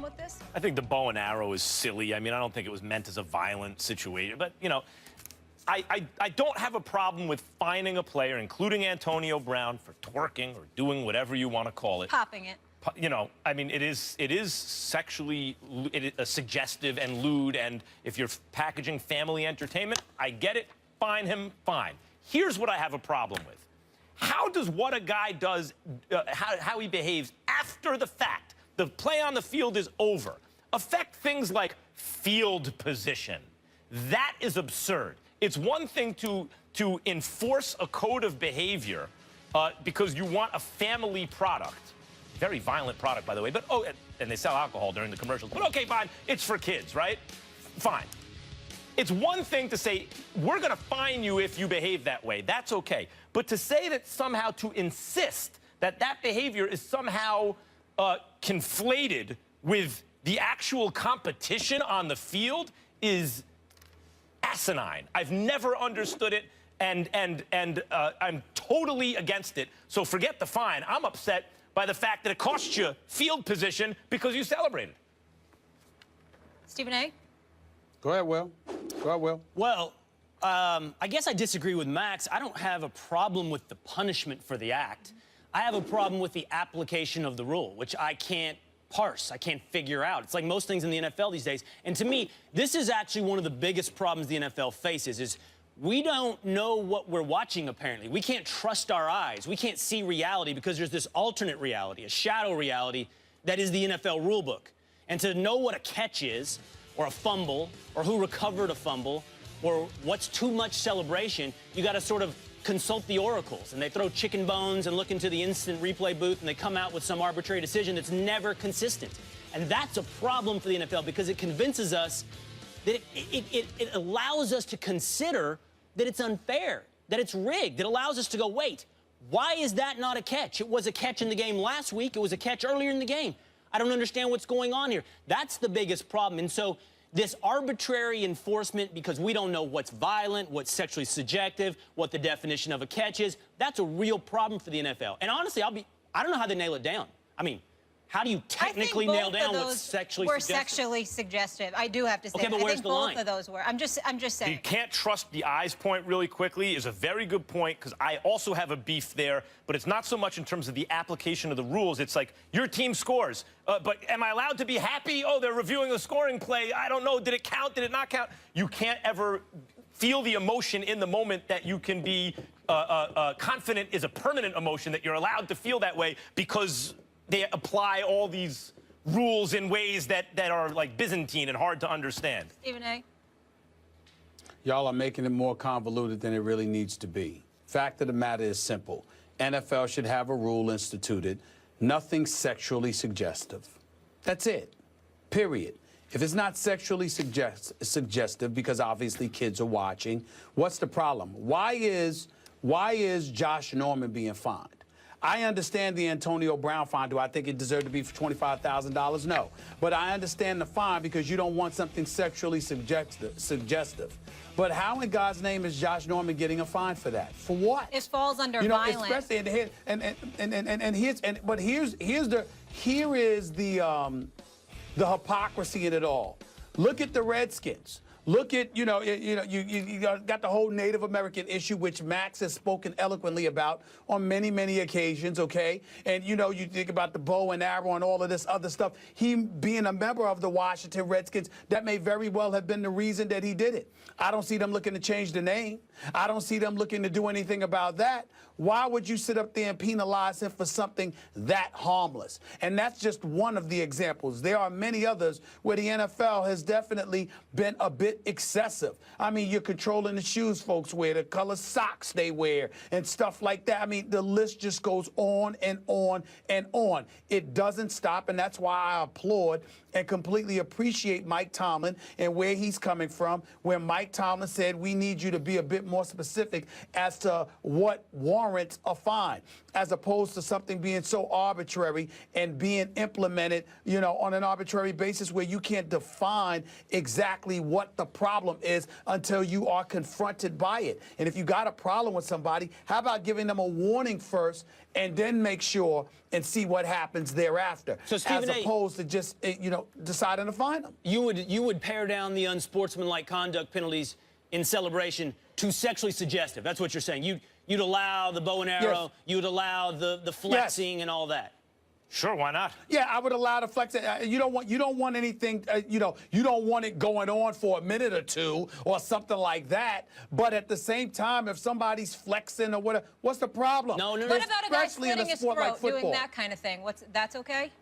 with this? I think the bow and arrow is silly. I mean, I don't think it was meant as a violent situation. But, you know, I don't have a problem with fining a player, including Antonio Brown, for twerking or doing whatever you want to call it. Popping it. You know, I mean, it is sexually suggestive and lewd, and if you're packaging family entertainment, I get it. Fine him, fine. Here's what I have a problem with. How does what a guy does, how he behaves after the fact, the play on the field is over, affect things like field position? That is absurd. It's one thing to enforce a code of behavior because you want a family product. Very violent product, by the way, but oh, and they sell alcohol during the commercials. But okay, fine, it's for kids, right? Fine. It's one thing to say, we're going to fine you if you behave that way. That's okay. But to say that somehow, to insist that that behavior is somehow conflated with the actual competition on the field is asinine. I've never understood it, and I'm totally against it. So forget the fine. I'm upset by the fact that it costs you field position because you celebrated. Stephen A.? Go ahead, Will. Go ahead, Will. Well, I guess I disagree with Max. I don't have a problem with the punishment for the act. I have a problem with the application of the rule, which I can't parse. I can't figure out. It's like most things in the NFL these days. And to me, this is actually one of the biggest problems the NFL faces is we don't know what we're watching, apparently. We can't trust our eyes. We can't see reality because there's this alternate reality, a shadow reality, that is the NFL rulebook. And to know what a catch is, or a fumble, or who recovered a fumble, or what's too much celebration, you got to sort of consult the oracles. And they throw chicken bones and look into the instant replay booth, and they come out with some arbitrary decision that's never consistent. And that's a problem for the NFL because it convinces us that it allows us to consider that it's unfair, that it's rigged. It allows us to go, wait, why is that not a catch? It was a catch in the game last week. It was a catch earlier in the game. I don't understand what's going on here. That's the biggest problem. And so this arbitrary enforcement, because we don't know what's violent, what's sexually subjective, what the definition of a catch is, that's a real problem for the NFL. And honestly, I don't know how they nail it down. I mean, how do you technically nail down what's sexually suggestive? Sexually suggestive. I do have to say. Okay, but where's the line? I think both of those were. I'm just saying. You can't trust the eyes point really quickly is a very good point because I also have a beef there, but it's not so much in terms of the application of the rules. It's like your team scores, but am I allowed to be happy? Oh, they're reviewing the scoring play. I don't know. Did it count? Did it not count? You can't ever feel the emotion in the moment that you can be confident is a permanent emotion, that you're allowed to feel that way because they apply all these rules in ways that are like Byzantine and hard to understand. Stephen A. Y'all are making it more convoluted than it really needs to be. Fact of the matter is simple. NFL should have a rule instituted, nothing sexually suggestive. That's it, period. If it's not sexually suggestive, because obviously kids are watching, what's the problem? Why is Josh Norman being fined? I understand the Antonio Brown fine. Do I think it deserved to be for $25,000? No. But I understand the fine because you don't want something sexually suggestive. But how in God's name is Josh Norman getting a fine for that? For what? It falls under violence. Especially here is the hypocrisy in it all. Look at the Redskins. Look at, you got the whole Native American issue, which Max has spoken eloquently about on many, many occasions, okay? And, you think about the bow and arrow and all of this other stuff. He being a member of the Washington Redskins, that may very well have been the reason that he did it. I don't see them looking to change the name. I don't see them looking to do anything about that. Why would you sit up there and penalize him for something that harmless? And that's just one of the examples. There are many others where the NFL has definitely been a bit excessive. I mean, you're controlling the shoes folks wear, the color socks they wear, and stuff like that. I mean, the list just goes on and on and on. It doesn't stop, and that's why I applaud and completely appreciate Mike Tomlin and where he's coming from, where Mike Tomlin said we need you to be a bit more specific as to what warrants warrants a fine, as opposed to something being so arbitrary and being implemented, you know, on an arbitrary basis where you can't define exactly what the problem is until you are confronted by it. And if you got a problem with somebody, how about giving them a warning first and then make sure and see what happens thereafter, So, Stephen as A., opposed to just, you know, deciding to fine them. You would pare down the unsportsmanlike conduct penalties in celebration to sexually suggestive. That's what you're saying. You'd allow the bow and arrow. Yes. You'd allow the flexing and all that. Sure, why not? Yeah, I would allow the flex. You don't want anything. You know, you don't want it going on for a minute or two or something like that. But at the same time, if somebody's flexing or whatever, what's the problem? No. What about a guy Especially in slitting a his sport like throat, doing football. that kind of thing? That's okay?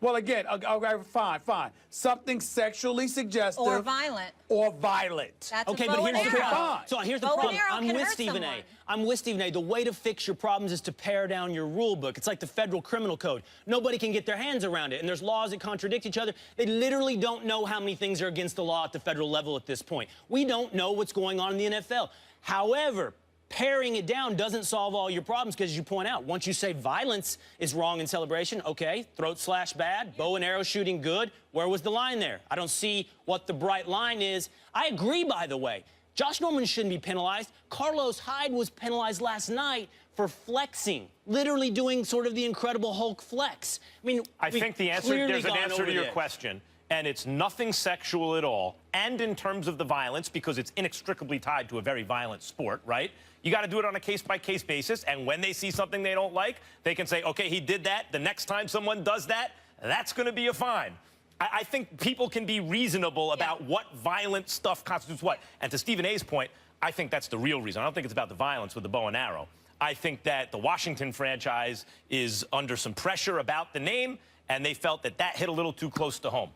Well, again, okay, fine. Something sexually suggestive Or violent. or violent. That's Okay, a but bow here's and the arrow. problem. So here's the Bow and problem. arrow I'm can with hurt Stephen A. someone. I'm with Stephen A. The way to fix your problems is to pare down your rule book. It's like the federal criminal code. Nobody can get their hands around it, and there's laws that contradict each other. They literally don't know how many things are against the law at the federal level at this point. We don't know what's going on in the NFL. However, paring it down doesn't solve all your problems because, as you point out, once you say violence is wrong in celebration, okay, throat slash bad, bow and arrow shooting good, where was the line there? I don't see what the bright line is. I agree, by the way. Josh Norman shouldn't be penalized. Carlos Hyde was penalized last night for flexing, literally doing sort of the Incredible Hulk flex. I mean, I think there's an answer to your question, and it's nothing sexual at all. And in terms of the violence, because it's inextricably tied to a very violent sport, right? You got to do it on a case-by-case basis, and when they see something they don't like, they can say, okay, he did that. The next time someone does that, that's going to be a fine. I think people can be reasonable about what violent stuff constitutes what. And to Stephen A's point, I think that's the real reason. I don't think it's about the violence with the bow and arrow. I think that the Washington franchise is under some pressure about the name, and they felt that that hit a little too close to home.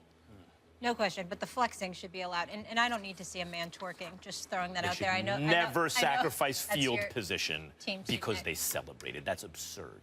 No question, but the flexing should be allowed. And I don't need to see a man twerking, just throwing that They out should there. I know. never sacrifice that's field your position team because secret. they celebrated. That's absurd.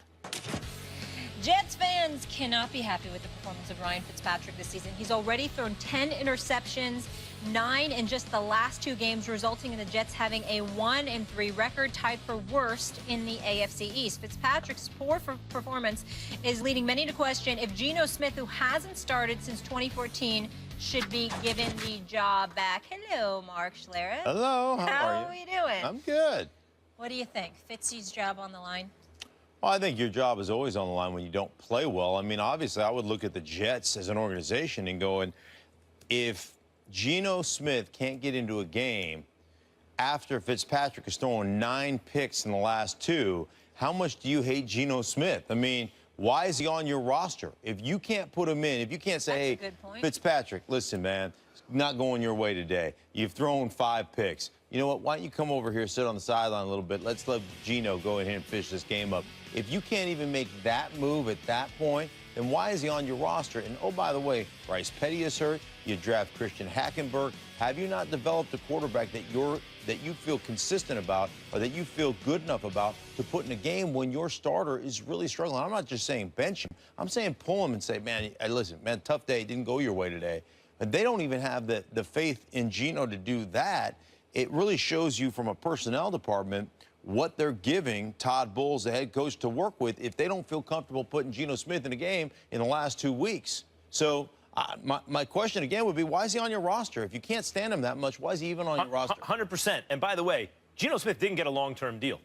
Jets fans cannot be happy with the performance of Ryan Fitzpatrick this season. He's already thrown 10 interceptions, 9 in just the last 2 games, resulting in the Jets having a 1-3 record, tied for worst in the AFC East. Fitzpatrick's poor performance is leading many to question if Geno Smith, who hasn't started since 2014, should be given the job back. Hello, Mark Schlereth. Hello, how are you? How are we doing? I'm good. What do you think? Fitzy's job on the line? Well, I think your job is always on the line when you don't play well. I mean, obviously, I would look at the Jets as an organization and go, if Geno Smith can't get into a game after Fitzpatrick is throwing 9 picks in the last 2, how much do you hate Geno Smith? I mean, why is he on your roster? If you can't put him in, if you can't say, That's a good point. Fitzpatrick, listen, man, it's not going your way today. You've thrown 5 picks. You know what? Why don't you come over here, sit on the sideline a little bit? Let's let Geno go ahead and finish this game up. If you can't even make that move at that point, then why is he on your roster? And, oh, by the way, Bryce Petty is hurt. You draft Christian Hackenberg. Have you not developed a quarterback that you feel consistent about or that you feel good enough about to put in a game when your starter is really struggling? I'm not just saying bench him. I'm saying pull him and say, man, listen, man, tough day. It didn't go your way today. But they don't even have the faith in Geno to do that. It really shows you from a personnel department what they're giving Todd Bowles, the head coach, to work with if they don't feel comfortable putting Geno Smith in a game in the last 2 weeks. So my question again would be, why is he on your roster? If you can't stand him that much, why is he even on your roster? 100%. And by the way, Geno Smith didn't get a long-term deal.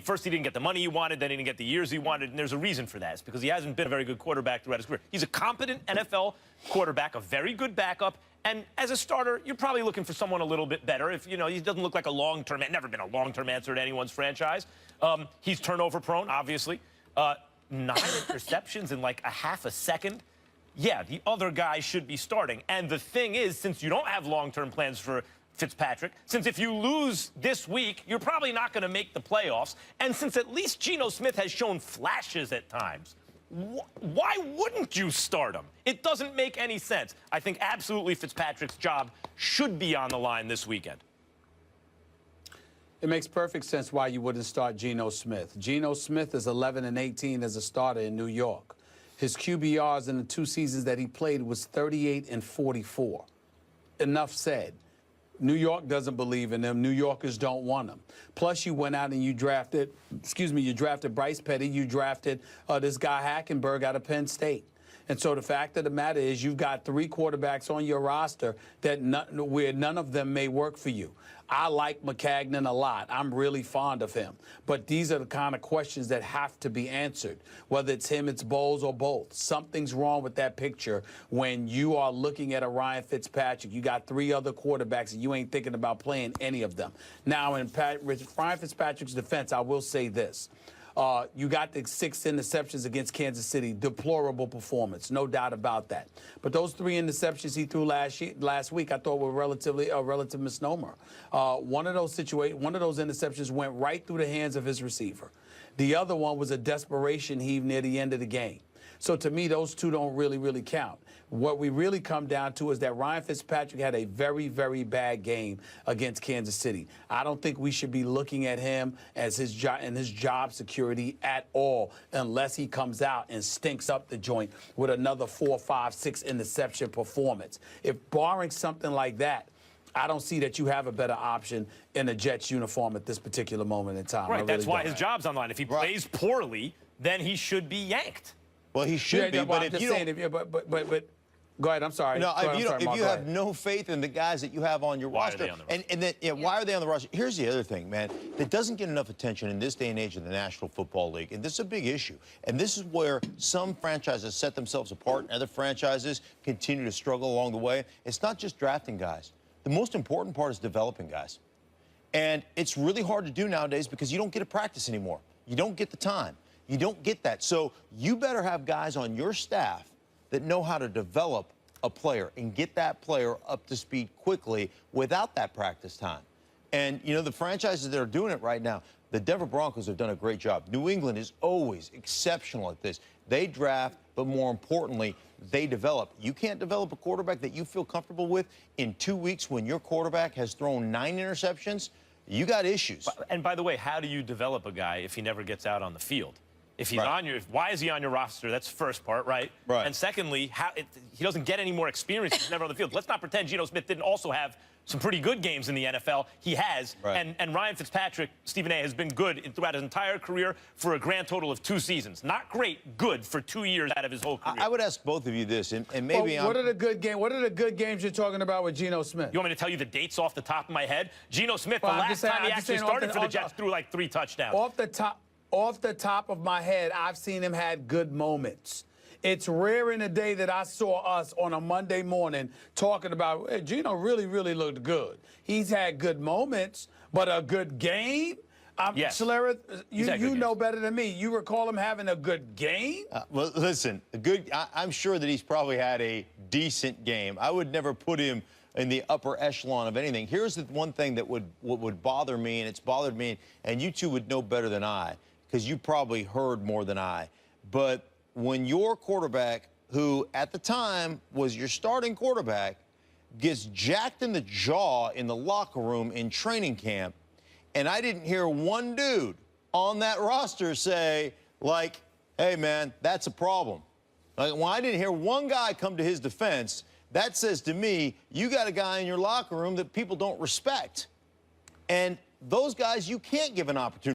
First, he didn't get the money he wanted, then he didn't get the years he wanted, and there's a reason for that. It's because he hasn't been a very good quarterback throughout his career. He's a competent NFL quarterback, a very good backup, and as a starter, you're probably looking for someone a little bit better. If, you know, he doesn't look like a long-term, never been a long-term answer to anyone's franchise. He's turnover-prone, obviously. 9 interceptions in like a half a second. Yeah, the other guy should be starting. And the thing is, since you don't have long-term plans for Fitzpatrick, since if you lose this week, you're probably not going to make the playoffs, and since at least Geno Smith has shown flashes at times, why wouldn't you start him? It doesn't make any sense. I think absolutely Fitzpatrick's job should be on the line this weekend. It makes perfect sense why you wouldn't start Geno Smith. Geno Smith is 11-18 as a starter in New York. His QBRs in the 2 seasons that he played was 38 and 44. Enough said. New York doesn't believe in him. New Yorkers don't want him. Plus, you went out and you drafted, you drafted Bryce Petty. You drafted this guy Hackenberg out of Penn State. And so the fact of the matter is you've got 3 quarterbacks on your roster where none of them may work for you. I like McCagnon a lot. I'm really fond of him. But these are the kind of questions that have to be answered. Whether it's him, it's Bowles, or both. Something's wrong with that picture when you are looking at a Ryan Fitzpatrick. You got 3 other quarterbacks, and you ain't thinking about playing any of them. Now, in Ryan Fitzpatrick's defense, I will say this. You got the 6 interceptions against Kansas City. Deplorable performance, no doubt about that. But those 3 interceptions he threw last week, I thought were a relative misnomer. One of those interceptions went right through the hands of his receiver. The other one was a desperation heave near the end of the game. So to me, those 2 don't really count. What we really come down to is that Ryan Fitzpatrick had a very, very bad game against Kansas City. I don't think we should be looking at him as his job security at all unless he comes out and stinks up the joint with another 4, 5, 6 interception performance. If barring something like that, I don't see that you have a better option in a Jets uniform at this particular moment in time. Right, that's why his job's on the line. If he plays poorly, then he should be yanked. Well, he should be, but if you don't... But go ahead. I'm sorry. No, if you have no faith in the guys that you have on your roster, why are they on the roster? Here's the other thing, man, that doesn't get enough attention in this day and age of the National Football League, and this is a big issue. And this is where some franchises set themselves apart, and other franchises continue to struggle along the way. It's not just drafting guys. The most important part is developing guys. And it's really hard to do nowadays because you don't get to practice anymore. You don't get the time. You don't get that. So you better have guys on your staff that know how to develop a player and get that player up to speed quickly without that practice time. And, you know, the franchises that are doing it right now, the Denver Broncos have done a great job. New England is always exceptional at this. They draft, but more importantly, they develop. You can't develop a quarterback that you feel comfortable with in 2 weeks when your quarterback has thrown 9 interceptions. You got issues. And by the way, how do you develop a guy if he never gets out on the field? If he's why is he on your roster? That's the first part, right? Right. And secondly, he doesn't get any more experience if he's never on the field. Let's not pretend Geno Smith didn't also have some pretty good games in the NFL. He has. Right. And Ryan Fitzpatrick, Stephen A., has been good throughout his entire career for a grand total of 2 seasons. Not great, good for 2 years out of his whole career. I would ask both of you this, and maybe what are the good games you're talking about with Geno Smith? You want me to tell you the dates off the top of my head? Geno Smith, the last time he actually started for the Jets, threw like 3 touchdowns. Off the top of my head, I've seen him had good moments. It's rare in a day that I saw us on a Monday morning talking about, hey, Geno really looked good. He's had good moments, but a good game? Yes. Schlereth, you know better than me. You recall him having a good game? Well, listen, I'm sure that he's probably had a decent game. I would never put him in the upper echelon of anything. Here's the one thing that would bother me, and it's bothered me, and you two would know better than I, because you probably heard more than I. But when your quarterback, who at the time was your starting quarterback, gets jacked in the jaw in the locker room in training camp, and I didn't hear one dude on that roster say, like, hey, man, that's a problem. Like, when I didn't hear one guy come to his defense, that says to me, you got a guy in your locker room that people don't respect. And those guys, you can't give an opportunity.